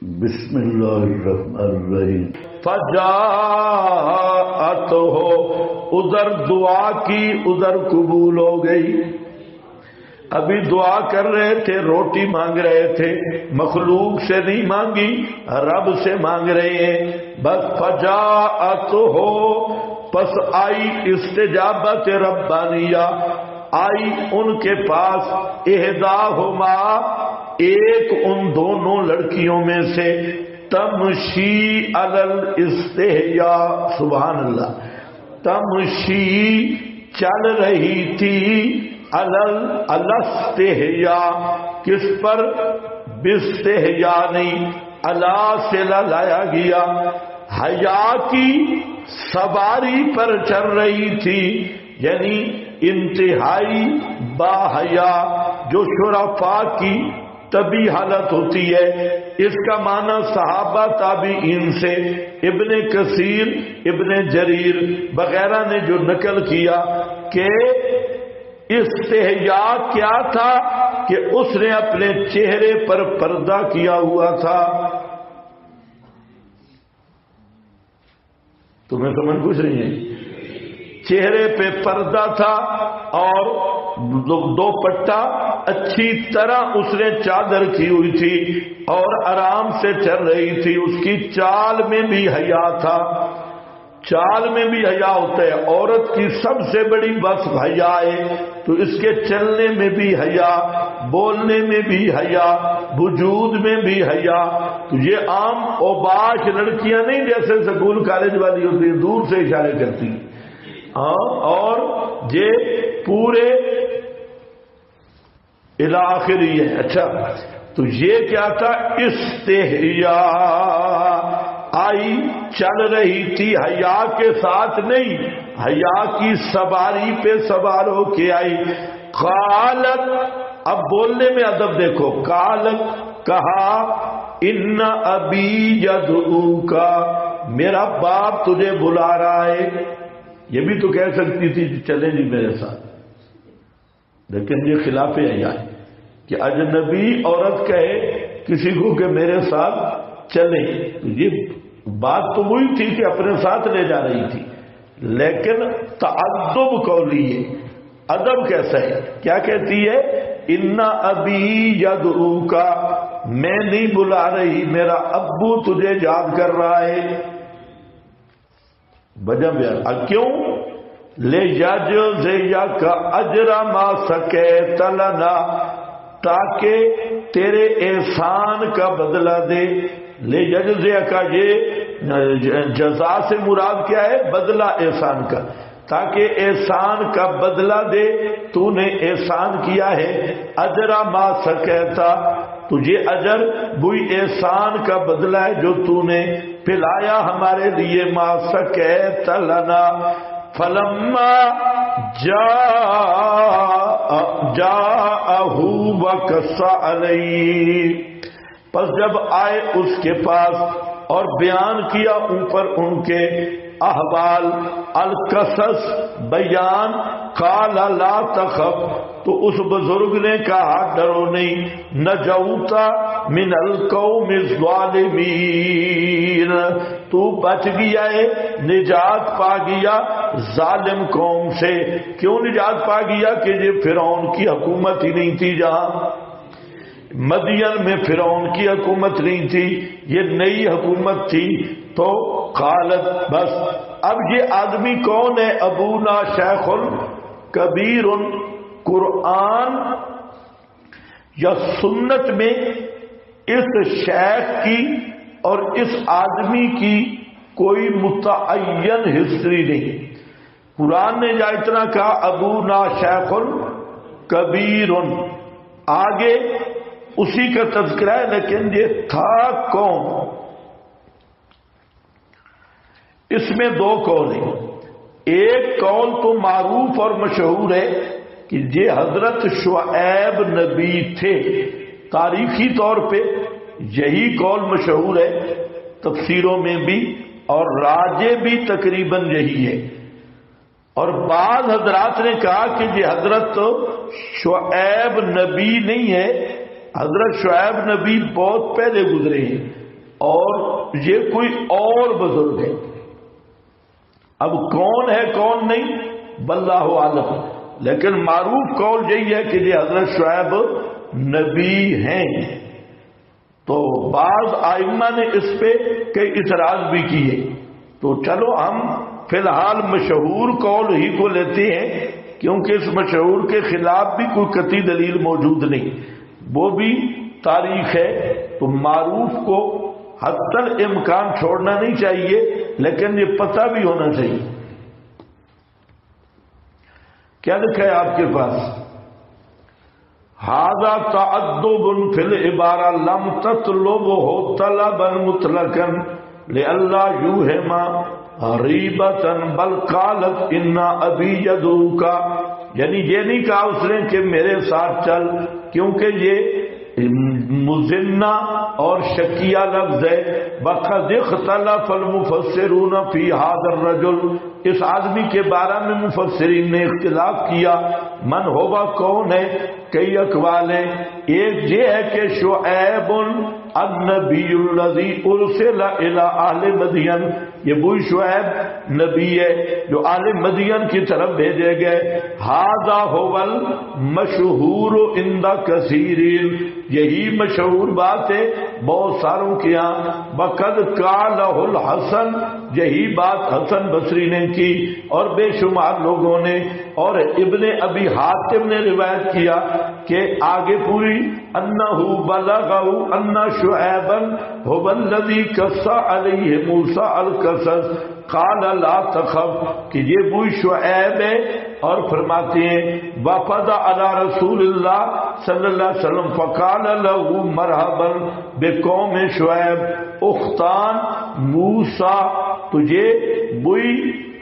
بسم اللہ الرحمن الرحیم فجاءت ہو، ادھر دعا کی ادھر قبول ہو گئی. ابھی دعا کر رہے تھے، روٹی مانگ رہے تھے، مخلوق سے نہیں مانگی، رب سے مانگ رہے ہیں. بس فجاءت ہو، پس آئی استجابت ربانیہ، آئی ان کے پاس احداہما، ایک ان دونوں لڑکیوں میں سے، تمشی علی الاستحیاء، سبحان اللہ، تمشی چل رہی تھی، علی الاستحیاء، کس پر؟ باستحیاء نہیں، اللہ سے لایا گیا، حیا کی سواری پر چل رہی تھی، یعنی انتہائی با حیا، جو شرفاء کی طبی حالت ہوتی ہے. اس کا معنی صحابہ تابعین سے ابن کثیر، ابن جریر وغیرہ نے جو نقل کیا کہ استحیاء کیا تھا کہ اس نے اپنے چہرے پر پردہ کیا ہوا تھا. تمہیں سمجھ پوچھ رہی ہیں؟ چہرے پہ پردہ تھا اور دو پٹا اچھی طرح اس نے چادر کی ہوئی تھی اور آرام سے چل رہی تھی. اس کی چال میں بھی حیا تھا. چال میں بھی حیا ہوتا ہے، عورت کی سب سے بڑی بس حیا ہے، تو اس کے چلنے میں بھی حیا، بولنے میں بھی حیا، وجود میں بھی حیا. تو یہ عام اوباش لڑکیاں نہیں جیسے سکول کالج والی ہوتی ہیں، دور سے اشارے کرتی ہیں، اور یہ پورے الاخری ہے. اچھا، تو یہ کیا تھا؟ استحیاء، آئی چل رہی تھی، حیا کے ساتھ نہیں، حیا کی سواری پہ سوار ہو کے آئی. قالت، اب بولنے میں ادب دیکھو، قالت کہا، ان ابی یدعوک، میرا باپ تجھے بلا رہا ہے. یہ بھی تو کہہ سکتی تھی چلیں جی میرے ساتھ، لیکن یہ خلاف حیا ہے کہ اجنبی عورت کہے کسی کو کہ میرے ساتھ چلیں. یہ بات تو وہی تھی کہ اپنے ساتھ لے جا رہی تھی، لیکن تعدب قولی ہے. ادب کیسا ہے؟ کیا کہتی ہے؟ ان ابی یدعوک، میں نہیں بلا رہی، میرا ابو تجھے یاد کر رہا ہے. وجہ بیان، کیوں؟ لِیَجْزِیَکَ أَجْرَ مَا سَقَیْتَ لَنَا، تاکہ تیرے احسان کا بدلہ دے. لِیَجْزِیَکَ، یہ جزا سے مراد کیا ہے؟ بدلہ احسان کا، تاکہ احسان کا بدلہ دے. تو نے احسان کیا ہے، اجر ما سقیتا، تجھے اجر وہی احسان کا بدلہ ہے جو تو نے پلایا ہمارے لیے. ما سقیت لنا، فلما جاءہ وقص علیہ، پس جب آئے اس کے پاس اور بیان کیا اوپر ان کے احوال، القصص بیان، قال لا تخف، تو اس بزرگ نے کہا ڈرو نہیں، نجوت من القوم الظالمین، تو بچ گیا ہے، نجات پا گیا ظالم قوم سے. کیوں نجات پا گیا؟ کہ یہ فرعون کی حکومت ہی نہیں تھی، جہاں مدین میں فرعون کی حکومت نہیں تھی، یہ نئی حکومت تھی. تو قالت، بس اب یہ آدمی کون ہے؟ ابونا شیخ کبیر. قرآن یا سنت میں اس شیخ کی اور اس آدمی کی کوئی متعین ہسٹری نہیں. قرآن نے یا اتنا کہا ابونا شیخ کبیر، آگے اسی کا تذکرہ ہے، لیکن یہ تھا کون؟ اس میں دو قول ہیں. ایک قول تو معروف اور مشہور ہے کہ یہ حضرت شعیب نبی تھے، تاریخی طور پہ یہی قول مشہور ہے، تفسیروں میں بھی، اور راجے بھی تقریباً یہی ہے. اور بعض حضرات نے کہا کہ یہ حضرت شعیب نبی نہیں ہے، حضرت شعیب نبی بہت پہلے گزرے ہیں، اور یہ کوئی اور بزرگ ہے. اب کون ہے کون نہیں واللہ عالم، لیکن معروف قول یہی ہے کہ یہ حضرت شعیب نبی ہیں. تو بعض ائمہ نے اس پہ کئی اعتراض بھی کیے. تو چلو ہم فی الحال مشہور قول ہی کو لیتے ہیں، کیونکہ اس مشہور کے خلاف بھی کوئی قطعی دلیل موجود نہیں، وہ بھی تاریخ ہے. تو معروف کو حتی الامکان چھوڑنا نہیں چاہیے، لیکن یہ پتہ بھی ہونا چاہیے. کیا لکھا ہے آپ کے پاس؟ ھذا تعدب فی العبارہ لم تطلبہ طلبا مطلقا لئلا یوہما ریبتا بل قالت ان ابی یدعوک. یعنی یہ نہیں کہا اس نے کہ میرے ساتھ چل، کیونکہ یہ مزنہ اور شکیہ لفظ ہے. وقد اختلف المفسرون فی ھذا الرجل، اس آدمی کے بارے میں مفسرین نے اختلاف کیا. من ہوگا کون ہے؟ کئی اقوال ہیں. ایک یہ ہے کہ شعیب النبی الذی ارسل الی اہل مدین، یہ وہی شعیب نبی ہے جو اہل مدین کی طرف بھیجے گئے. ھذا ھو المشہور عند کثیرین، یہی مشہور بات ہے بہت ساروں کے یہاں. وقد قالہ الحسن، یہی بات حسن بصری نے کی اور بے شمار لوگوں نے. اور ابن ابی حاتم نے روایت کیا کہ آگے پوری انہ بلغہ ان شعیبا هو الذی قص علیہ موسیٰ القصص قال لا تخف، کہ یہ وہی شعیب ہے. اور فرماتے ہیں وفد علی رسول اللہ صلی اللہ علیہ وسلم فقال له مرحبا بقوم شعیب اختان موسیٰ. تجھے وہی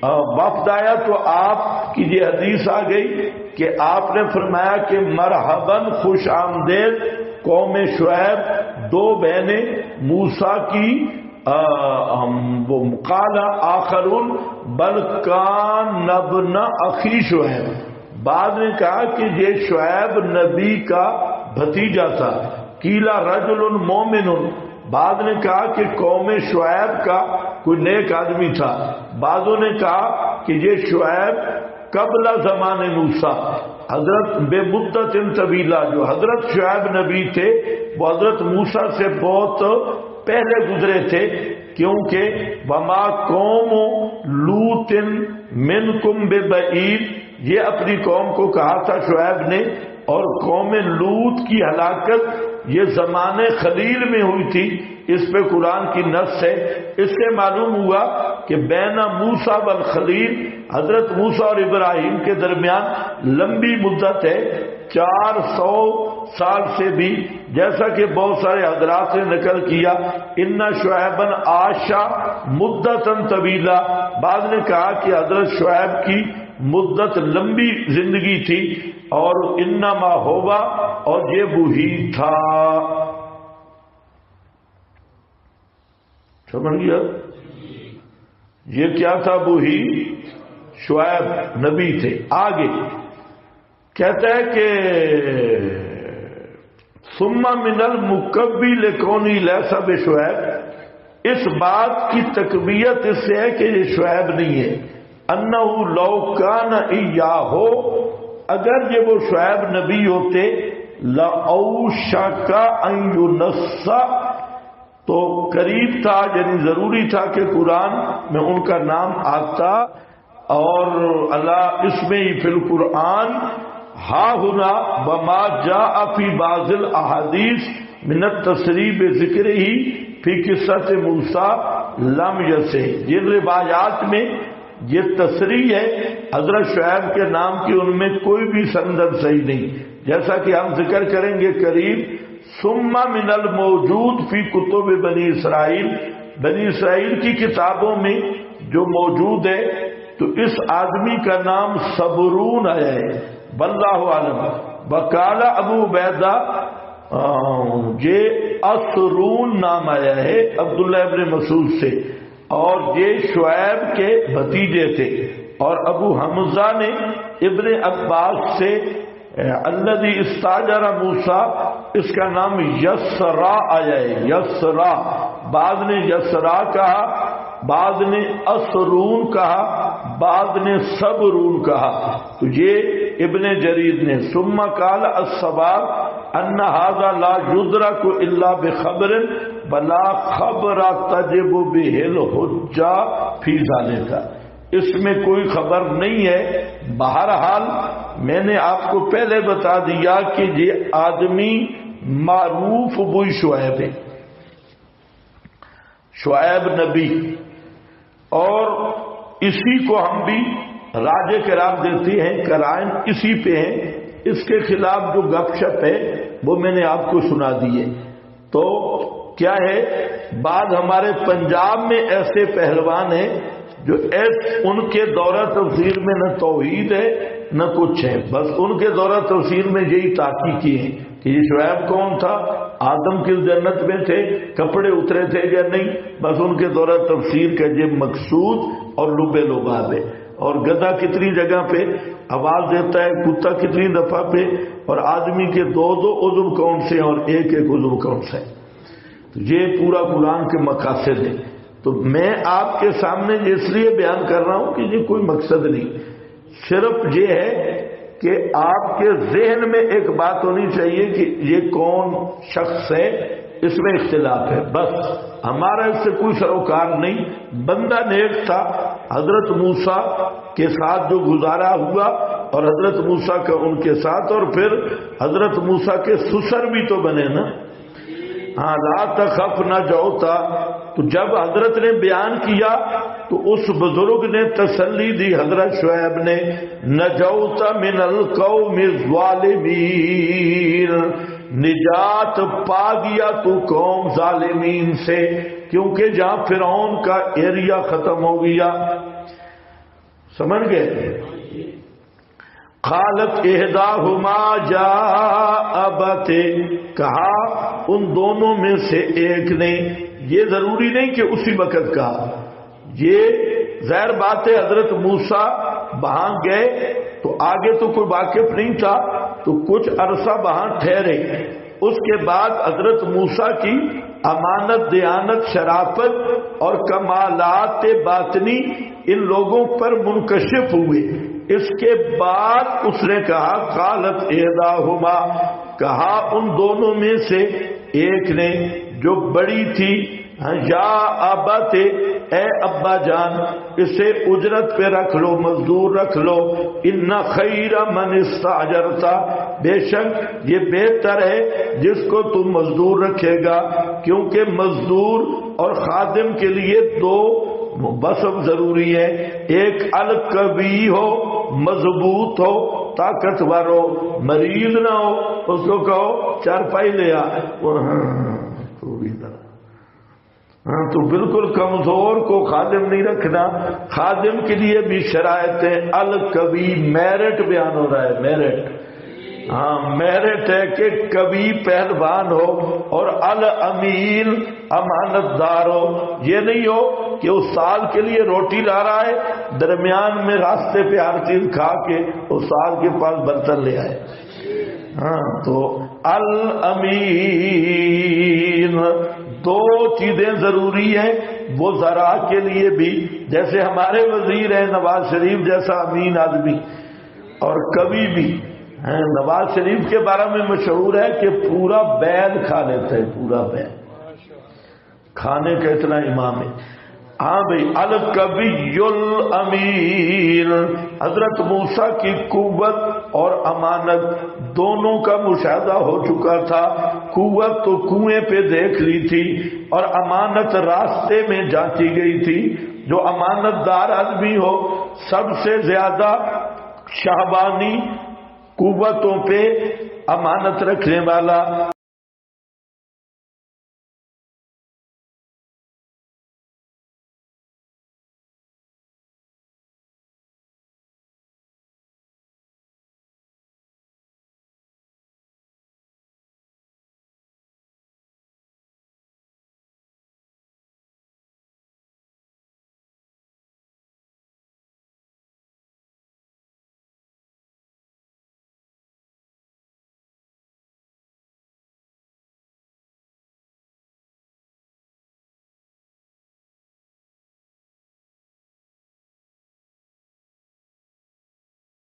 وفد آیا تو آپ کی یہ حدیث آ گئی کہ آپ نے فرمایا کہ مرحباً خوش آمدید قوم شعیب، دو بہنیں موسیٰ کی. قال آخرون بل کان ابن اخی شعیب، بعد نے کہا کہ یہ شعیب نبی کا بھتیجا تھا. قیل رجل مومن، بعد نے کہا کہ قوم شعیب کا کوئی نیک آدمی تھا. بعضوں نے کہا کہ یہ شعیب قبل زمان موسیٰ، حضرت بے مدت طویلہ، جو حضرت شعیب نبی تھے وہ حضرت موسیٰ سے بہت پہلے گزرے تھے. کیونکہ وما قوم لوط منکم ببعید، یہ اپنی قوم کو کہا تھا شعیب نے. اور قوم لوط کی ہلاکت یہ زمانے خلیل میں ہوئی تھی. اس پہ قرآن کی نص ہے. اس سے معلوم ہوا کہ بین موسیٰ والخلیل، حضرت موسیٰ اور ابراہیم کے درمیان لمبی مدت ہے، 400 سال سے بھی، جیسا کہ بہت سارے حضرات نے نقل کیا. ان شعیبا عاشا مدتاً طویلہ، بعد نے کہا کہ حضرت شعیب کی مدت لمبی زندگی تھی. اور انما ہوا، اور یہ وہی تھا. سمجھ گیا؟ یہ کیا تھا؟ وہی شعیب نبی تھے. آگے کہتا ہے کہ ثم من المکبی لکونی لیسا بشعیب، اس بات کی تقویت اس سے ہے کہ یہ شعیب نہیں ہے. انہو لو کان ایاہو، اگر یہ وہ شعیب نبی ہوتے، لأوشک ان ینص، تو قریب تھا، یعنی ضروری تھا کہ قرآن میں ان کا نام آتا. اور اللہ اس میں ہی فی القرآن ہا ہنا وما جاء فی بعض الاحادیث من التصریح بذکر ہی فی قصۃ موسیٰ لم یسع، جن روایات میں یہ تصریح ہے حضرت شعیب کے نام کی، ان میں کوئی بھی سند صحیح نہیں، جیسا کہ ہم ذکر کریں گے قریب. ثم من الموجود فی کتب بنی اسرائیل، بنی اسرائیل کی کتابوں میں جو موجود ہے تو اس آدمی کا نام صبرون آیا ہے، واللہ عالم. وقال ابو عبیدہ، یہ اسرون نام آیا ہے عبداللہ ابن مسعود سے، اور یہ شعیب کے بھتیجے تھے. اور ابو حمزہ نے ابن عباس سے الذی استاجر موسیٰ، اس کا نام یسرا آیا ہے، یسرا بعض نے یسرا کہا، بعض نے اسرون کہا، بعض نے صبرون کہا۔ تو یہ ابن جریر نے ثم قال الصواب ان هذا لا يدرك الا بخبر بلا خبر تجب به الحجہ فی ذلک، اس میں کوئی خبر نہیں ہے۔ بہرحال میں نے آپ کو پہلے بتا دیا کہ یہ آدمی معروف بوئی شعیب ہے، شعیب نبی، اور اسی کو ہم بھی راجے کرام دیتے ہیں، قرائن اسی پہ ہیں۔ اس کے خلاف جو گپ شپ ہے وہ میں نے آپ کو سنا دی ہے۔ تو کیا ہے، بعد ہمارے پنجاب میں ایسے پہلوان ہیں جو ان کے دورہ تفسیر میں نہ توحید ہے نہ کچھ ہے، بس ان کے دورہ تفسیر میں یہی تحقیق کی ہے کہ یہ شعیب کون تھا، آدم کس جنت میں تھے، کپڑے اترے تھے یا نہیں، بس ان کے دورہ تفسیر کا یہ مقصود اور لب لباب ہے۔ اور گدھا کتنی جگہ پہ آواز دیتا ہے، کتا کتنی دفعہ پہ، اور آدمی کے دو عضو کون سے اور ایک عضو کون سے، تو یہ پورا قرآن کے مقاصد ہے۔ تو میں آپ کے سامنے اس لیے بیان کر رہا ہوں کہ یہ کوئی مقصد نہیں، صرف یہ ہے کہ آپ کے ذہن میں ایک بات ہونی چاہیے کہ یہ کون شخص ہے، اس میں اختلاف ہے، بس ہمارا اس سے کوئی سروکار نہیں۔ بندہ نیک تھا، حضرت موسیٰ کے ساتھ جو گزارا ہوا، اور حضرت موسیٰ کا ان کے ساتھ، اور پھر حضرت موسیٰ کے سسر بھی تو بنے نا، ہاں لا تخف نہ جوتا۔ تو جب حضرت نے بیان کیا تو اس بزرگ نے تسلی دی حضرت شعیب نے، نجوت من القوم الظالمین، نجات پا گیا تو قوم ظالمین سے، کیونکہ جہاں فرعون کا ایریا ختم ہو گیا، سمجھ گئے۔ قالت احداہما جا ابت، کہا ان دونوں میں سے ایک نے، یہ ضروری نہیں کہ اسی وقت کہا، یہ ظاہر بات ہے حضرت موسیٰ وہاں گئے تو آگے تو کوئی واقف نہیں تھا، تو کچھ عرصہ وہاں ٹھہرے، اس کے بعد حضرت موسیٰ کی امانت، دیانت، شرافت اور کمالات باطنی ان لوگوں پر منکشف ہوئے۔ اس کے بعد اس نے کہا قالت احداہما، کہا ان دونوں میں سے ایک نے جو بڑی تھی، یا ابت، اے ابا جان، اسے اجرت پہ رکھ لو، مزدور رکھ لو، ان خیر من استاجرتا، بے شک یہ بہتر ہے جس کو تم مزدور رکھے گا، کیونکہ مزدور اور خادم کے لیے دو وصف ضروری ہے، ایک القوی ہو، مضبوط ہو، طاقتور ہو، مریض نہ ہو، اس کو کہو چارپائی لے آ، تو بالکل کمزور کو خادم نہیں رکھنا۔ خادم کے لیے بھی شرائط ہے، القوی، میرٹ بیان ہو رہا ہے، میرٹ، ہاں میرٹ ہے کہ کبھی پہلوان ہو، اور الامین، امانت دار ہو۔ یہ نہیں ہو کہ اس سال کے لیے روٹی لا رہا ہے، درمیان میں راستے پہ ہر چیز کھا کے اس سال کے پاس برتن لے آئے، ہاں تو الامین، دو چیزیں ضروری ہیں وہ ذرا کے لیے بھی، جیسے ہمارے وزیر ہیں نواز شریف جیسا امین آدمی، اور کبھی بھی نواز شریف کے بارے میں مشہور ہے کہ پورا بیل کھا لیتے ہیں، پورا بیل کھانے کا اتنا امام ہے۔ ہاں بھائی، القوی الامین، حضرت موسیٰ کی قوت اور امانت دونوں کا مشاہدہ ہو چکا تھا۔ قوت تو کنویں پہ دیکھ لی تھی، اور امانت راستے میں جانچی گئی تھی۔ جو امانت دار آدمی ہو، سب سے زیادہ شہبانی قوتوں پہ امانت رکھنے والا